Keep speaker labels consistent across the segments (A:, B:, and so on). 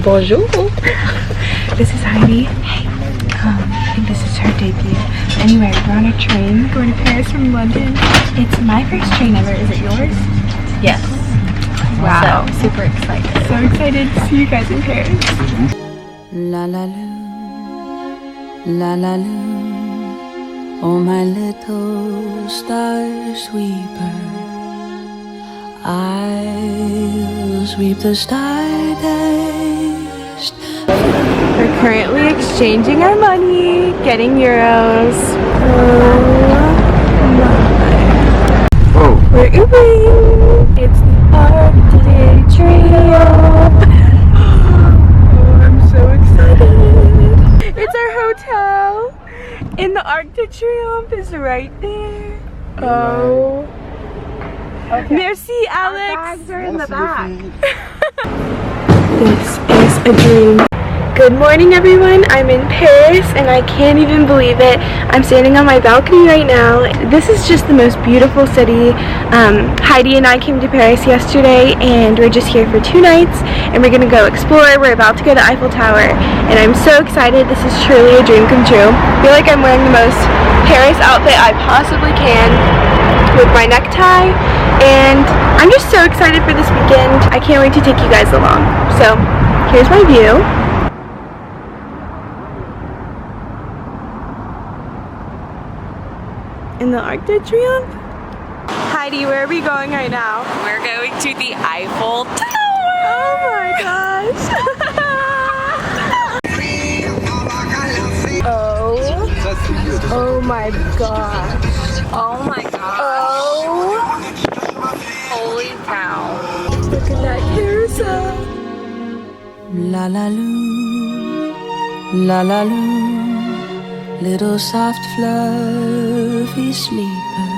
A: Bonjour. This is Heidi. Hey. I think this is her debut. Anyway, we're on a train going to Paris from London. It's my first train ever. Is it yours?
B: Yes.
A: Wow.
B: So, super excited.
A: So excited to see you guys in Paris.
C: La la la, oh my little star sweeper, I'll sweep the stardust.
A: We're currently exchanging our money, getting euros. Oh my. We're Ubering. It's the Arc de Triomphe. I'm so excited. It's our hotel. And the Arc de Triomphe is right there. Oh. Okay. Merci, Alex. Our bags are in the back. This is a dream. Good morning, everyone. I'm in Paris and I can't even believe it. I'm standing on my balcony right now. This is just the most beautiful city. Heidi and I came to Paris yesterday and we're just here for 2 nights and we're gonna go explore. We're about to go to Eiffel Tower and I'm so excited. This is truly a dream come true. I feel like I'm wearing the most Paris outfit I possibly can with my necktie, and I'm just so excited for this weekend. I can't wait to take you guys along. So here's my view. In the Arc de Triomphe. Heidi, where are we going right now?
B: We're going to the Eiffel Tower.
A: Oh my gosh. Oh my gosh.
B: Oh my god.
A: Oh.
B: Holy cow.
A: Look at that carousel.
C: La la loo, little soft fluffy sleeper,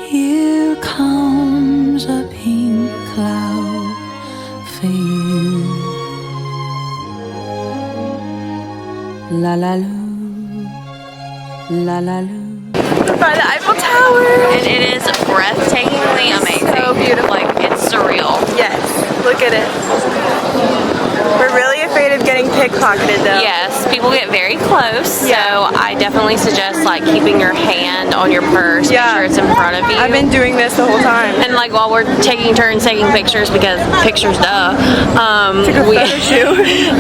C: here comes a pink cloud for you. La la loo, la la loo.
A: By the Eiffel Tower.
B: And it is breathtakingly amazing.
A: So beautiful.
B: Like, it's surreal.
A: Yes, look at it. We're really afraid of getting pickpocketed though.
B: Yes, people get very close,
A: Yeah.
B: so I definitely suggest like keeping your hand on your purse,
A: Yeah.
B: make sure it's in front of you.
A: I've been doing this the whole time.
B: And like while we're taking turns taking pictures, because pictures duh,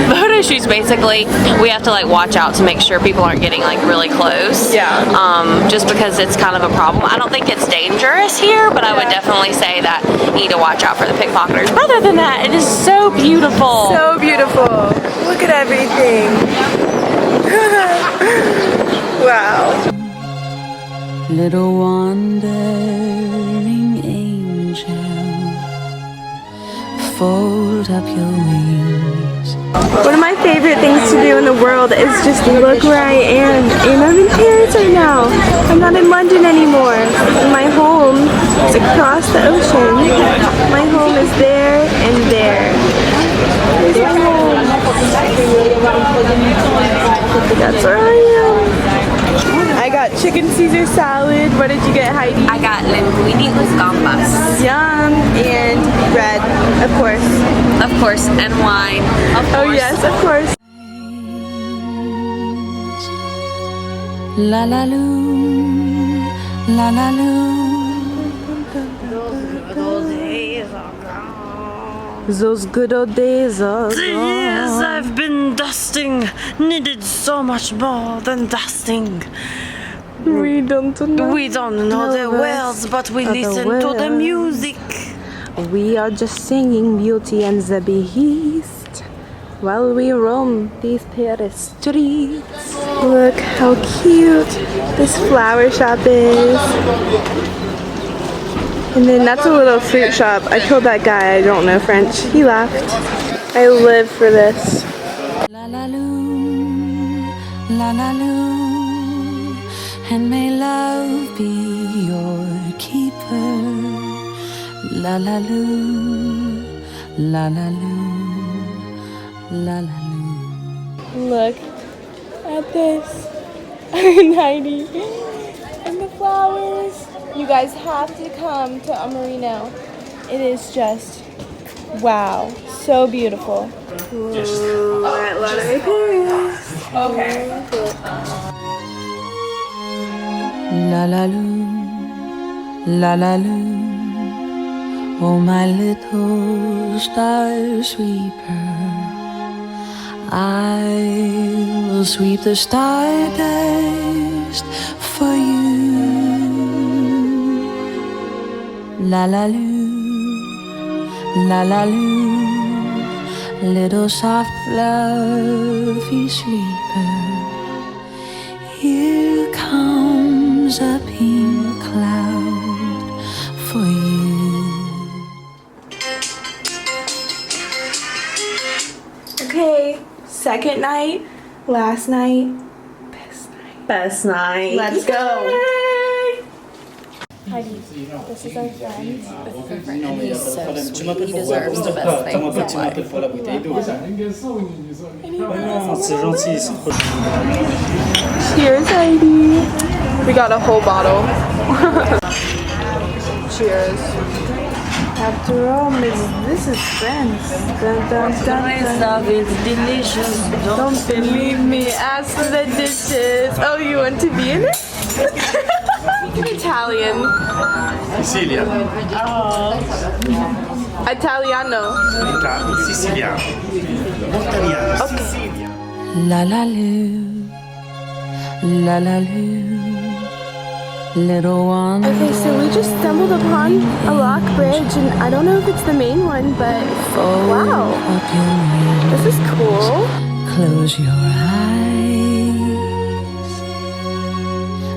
B: photo shoots basically, we have to like watch out to make sure people aren't getting like really close.
A: Yeah.
B: Just because it's kind of a problem. I don't think it's dangerous here, but I would definitely say that you need to watch out for the pickpocketers. But other than that, it is so beautiful.
A: So beautiful. Look at everything. Wow.
C: Little wandering angel, fold up your wings.
A: One of my favorite things to do in the world is just look where I am. And I'm in Paris right now. I'm not in London anymore. My home is across the ocean. My home is there and there. Here's my home. That's where I am. I got chicken Caesar salad. What did you get, Heidi?
B: I got linguine with gambas.
A: Yum. And bread, of course.
B: Of course, and wine. Of course.
A: Oh yes, of course.
C: La la loo, la la loo. Those good old days are
D: The years I've been dusting needed so much more than dusting.
A: We don't know.
D: We don't know the words, but we listen to the music.
A: We are just singing Beauty and the Beast while we roam these Paris streets. Look how cute this flower shop is. And then that's a little fruit shop. I told that guy I don't know French. He laughed. I live for this.
C: La la loo, la la loo, and may love be your keeper. La la loo, la la loo, la la loo.
A: Look at this. And Heidi. And the flowers. You guys have to come to Amarino. It is just wow. so beautiful. Alright, Lullaby Paris.
C: La la loo, la la loo. Oh, my little star sweeper, I will sweep the stardust for you. La la loo, la la loo, little soft fluffy sleeper. Here comes a pink cloud for you.
A: Okay, second night, last night,
D: Best night.
A: let's go. Heidi, this is our friend.
B: He's so sweet. He deserves the best things in life.
A: Cheers, Heidi. We got a whole bottle. Cheers. After all, this is friends. Dun, dun, dun, dun.
D: Love is delicious.
A: Don't believe me, ask for the dishes. Oh, you want to be in it? Italian.
E: Sicilia.
A: Italiano.
E: Siciliano. Italiano. Sicilia.
C: La la loo, la la loo, little one.
A: Okay, so we just stumbled upon a lock bridge, and I don't know if it's the main one, but wow,
C: Up your wings,
A: this is cool.
C: close your eyes.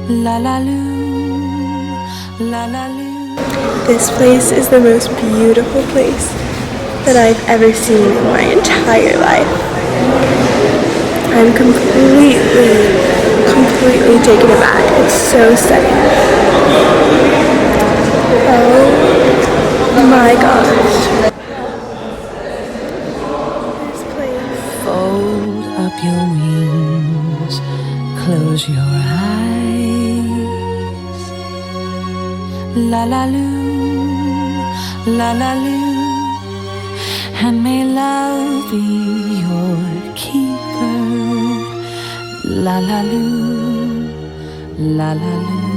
C: La la loo, la la loo.
A: This place is the most beautiful place that I've ever seen in my entire life. I'm completely taken aback. It's so stunning. Oh my gosh. This place.
C: Fold up your wings, close your eyes. La la loo, la la loo, and may love be your keeper. La la loo, la la loo.